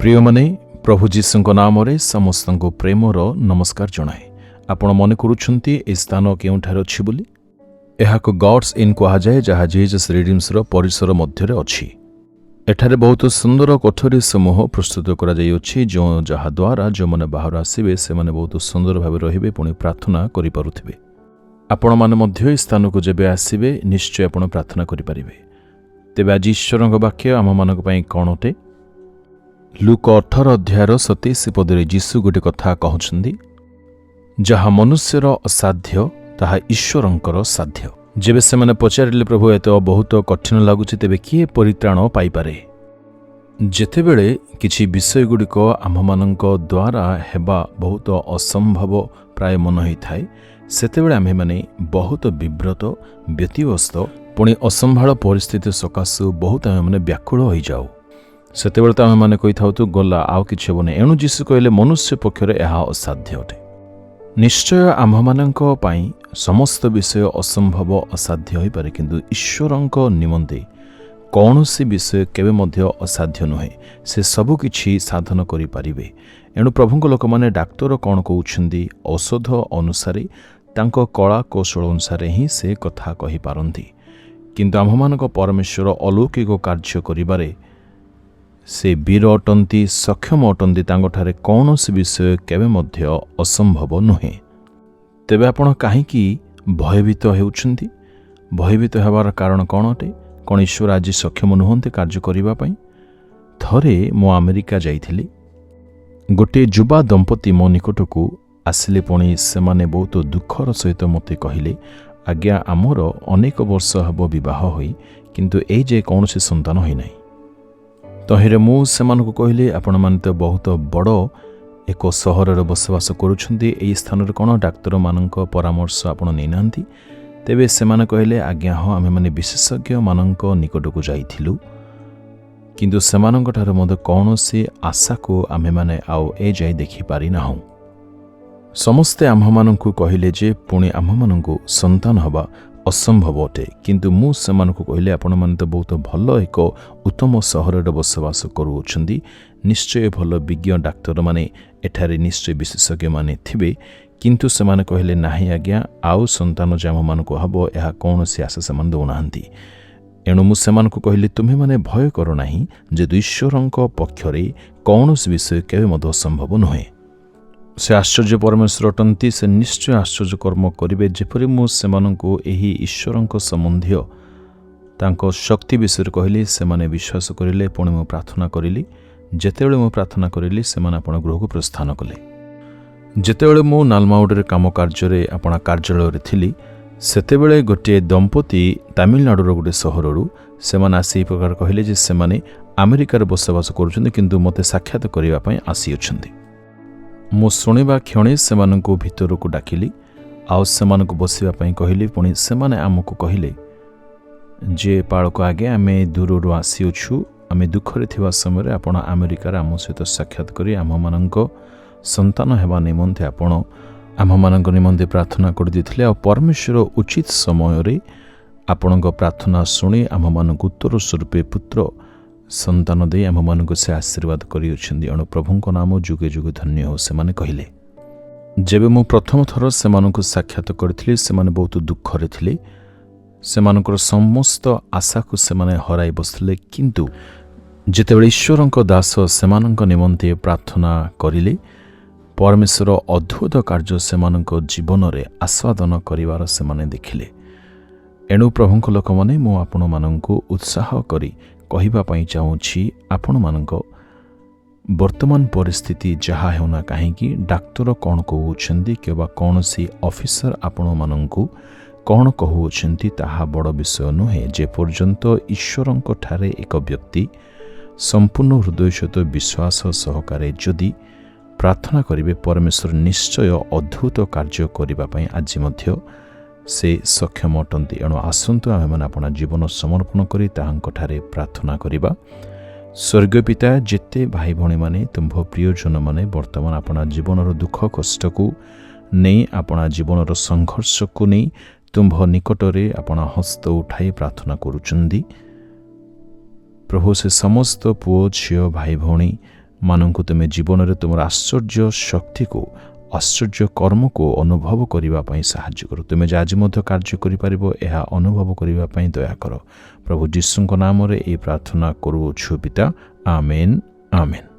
प्रियमने प्रभु जीशुଙ୍କ नामरे समस्तଙ୍କୁ Premiere नमस्कार जणाए। आपण मन करूछंती ए स्थान केउठार अछि बोली? एहाको गॉड्स इन कहा जाए जहा जीसस रिडीम्सर परिसर मध्यरे अछि। एठारे बहुत सुंदर कोठरी समूह प्रस्तुत करा जाई अछि जो जहा द्वारा जो माने बाहर आसीबे से माने बहुत सुंदर भाबे रहिबे पुनी प्रार्थना करि पारुथिबे। आपण माने मध्य ए स्थान को जेबे आसीबे निश्चय आपण प्रार्थना करि परिबे। तेबे आज ईश्वरଙ୍କ वाक्य आम मानक पई कोन अटे? लूक 18 अध्यायर 27 पदरे जीशु गोटे कथा कहउछन्दी, जहा मनुष्यर असाध्य ताहा ईश्वरंकर साध्य। जेबे से माने पचारिले प्रभु एत बहुत कठिन लागुछि तेबे किए परित्राण पाई पारे? जेतेबेले किछि विषय गुडिक आममानंक द्वारा हेबा बहुत असंभव प्राय मन होई थाए, सेतेबेले आमे माने बहुत विब्रत व्यतिव्यस्त पुणी असंभाळ परिस्थिति सकाशु बहुत आमे माने व्याकुल होई जाऊ। सेतेबेले तो आमे माने कहि थाउतु गला आउ किछि हेबने। एणु जीशु कहले मनुष्य पक्षरे एहा असाध्य अटे। निश्चय आममानंक पई समस्त विषय असंभव असाध्य होई पारे, किंतु ईश्वरंक निमंते कौनसी विषय केबे मध्य असाध्य नुहे। से सबु किछि साधन करि पारिबे। एणु प्रभुଙ୍କ लोक माने डाक्टर कोन कहउछन्दी औषध अनुसारे तांको कला कौशल अनुसारे ही से कथा कहि पारंती, किंतु आममानंक परमेश्वर अलौकिक कार्य करिबारे से वीर अटंती, सक्षम अटंती। तांगठारे कौनसी विषय केबे मध्य असंभव नुहे। तेबे आपण काहीकि भयभीत हेउछन्ती? भयभीत हेबार कारण कोन अटे? कोन ईश्वर आज सक्षम नुहंते कार्य करिबा पई? थरे मो अमेरिका जाइथिली। गोटे युवा दंपति मो निकटकू आसिले, पुणी सेमाने बहुत दुखर सहित मते कहिले, आज्ञा आमर अनेक वर्ष हब विवाह होई, किंतु ए जे कौनसी संतान होई नाही। तहिरे मु सेमानकु कहिले, आपण माने तो बहुत बड़ एक सहरर बसवास करूछन्ती, एई स्थानरे कोन डाक्टर मानक परामर्श आपण नै नांती? तेबे सेमाने कहिले, आज्ञा हाँ आमे माने विशेषज्ञ मानक निकटकू जाइथिलु, किंतु सेमानक ठारे मते कौनसी आशा को आमे माने आउ ए जाय देखि पारि नाहु। समस्ते आम्भमानंकु कहिले जे पुणी आम्भमानंकु संतान हवा असंभव अटे, किंतु मु सेमानकु कहिले, आपण माने तो बहुत भल एक उत्तम सहरर बसवास करूछन्ती, निश्चय भल विज्ञ डाक्टर माने एठारे निश्चय विशेषज्ञ माने थिबे, किंतु सेमाने कहिले नाही आज्ञा आउ संतान जे आम्भमानकु हबो एहा कौनसी आशा सेमान दउनाहांती। एणु मु सेमानकु कहिले, तुमे माने भय करो नाही, जे ईश्वरंक पक्षरे कौनसी विषय केबे मध्य असंभव नुहे। से आश्चर्य परमेश्वर अटंती, से निश्चय आश्चर्य कर्म करिवे। जेपरि मु सेमानंकु एही ईश्वरंक संबंधी तांको शक्ति विषय कहली, सेमाने विश्वास करिले। पुणी मु प्रार्थना करिली। जेतेबेले मु प्रार्थना करिली, सेमाने आपण गृहକୁ प्रस्थान कले। जेतेबेले मु नालमाउडरे काम कार्य आपण कार्यालय थिली, सेतेबेले गोटे दंपति तमिलनाडुर गोटे सहररू सेमाने आसी ए प्रकार कहले जे सेमाने अमेरिकार बसवास करूछन्ते, किंतु मते साक्षात करिबा पई आसी अछन्ते। मु शुणिबा क्षणे सेमानंकु भितरकू डाकिली, आउ सेमानंकु बसिबा पई कहिली। पुणी सेमाने आमकु कहिले जे पाळक आगे आमे दूररू आसीअछु, आमे दुखरे थिबा समय आपण अमेरिकार आम सहित साक्षात करी आममानंक संतान हेबा निमंते आपण आममानंक निमंते प्रार्थना कर दिथिले। आ परमेश्वर उचित समय रे आपणक प्रार्थना शुणी आममानंक उत्तर स्वरूपे पुत्र संतान दे आममानंक से आशीर्वाद करिउछन्ती। अणु प्रभुଙ୍କ नाम जुगे जुगे धन्य हो। सेमाने कहिले, जेबे मु प्रथम थर सेमानंक साक्षात करथिली, सेमाने बहुत दुखरे थिले। सेमानकर समस्त आशा को सेमाने हराई बसले, किंतु जेतेबेले ईश्वरंक दास सेमानंक निमंते प्रार्थना करिले, परमेश्वर अद्भुत कार्य सेमानंक जीवन रे आस्वादन करिवार सेमाने देखिले। एणु प्रभुଙ୍କ लोक माने मु आपण मानंकु उत्साह करी कहिबा पई चाहूछि, आपण मानक वर्तमान परिस्थिति जहा हेउना काहेकि डाक्टर कोन कहउछन्ती केबा कोनसी ऑफिसर आपण मानंकु कोन कहउछन्ती ताहा बड़ विषय नुहे। जे पर्यंत ईश्वरंक ठारे एक व्यक्ति संपूर्ण हृदय सहित विश्वास सहकारे जदि प्रार्थना करिवे, परमेश्वर निश्चय अद्भुत कार्य करिबा पई आज मध्य से सक्षम अटंती। एणु आसंतु आमे माने अपना जीवन समर्पण करी ताहांक ठारे प्रार्थना करिबा। स्वर्गीय पिता, जेते भाई भणी माने तुंभ प्रियजन माने वर्तमान अपना जीवनर दुख कष्ट को नहीं, अपना जीवनर संघर्ष को नहीं तुंभ निकटरे अपना हस्त उठाई प्रार्थना करुचंदी। प्रभु से समस्त पुओ झियो भाई भौणी ମାନଙ୍କୁ ତୁମେ ଜୀବନରେ ତୁମର ଆଶ୍ଚର୍ଯ୍ୟ ଶକ୍ତିକୁ ଆଶ୍ଚର୍ଯ୍ୟ କର୍ମକୁ ଅନୁଭବ କରିବା ପାଇଁ ସାହାଯ୍ୟ କର। ତୁମେ ଯେ ଆଜି ମଧ୍ୟ କାର୍ଯ୍ୟ କରିପାରିବ ଏହା ଅନୁଭବ କରିବା ପାଇଁ ଦୟାକର। ପ୍ରଭୁ ଯୀଶୁଙ୍କ ନାମରେ ଏହି ପ୍ରାର୍ଥନା କରୁଅଛୁ ପିତା, ଆମେନ୍ ଆମେନ୍।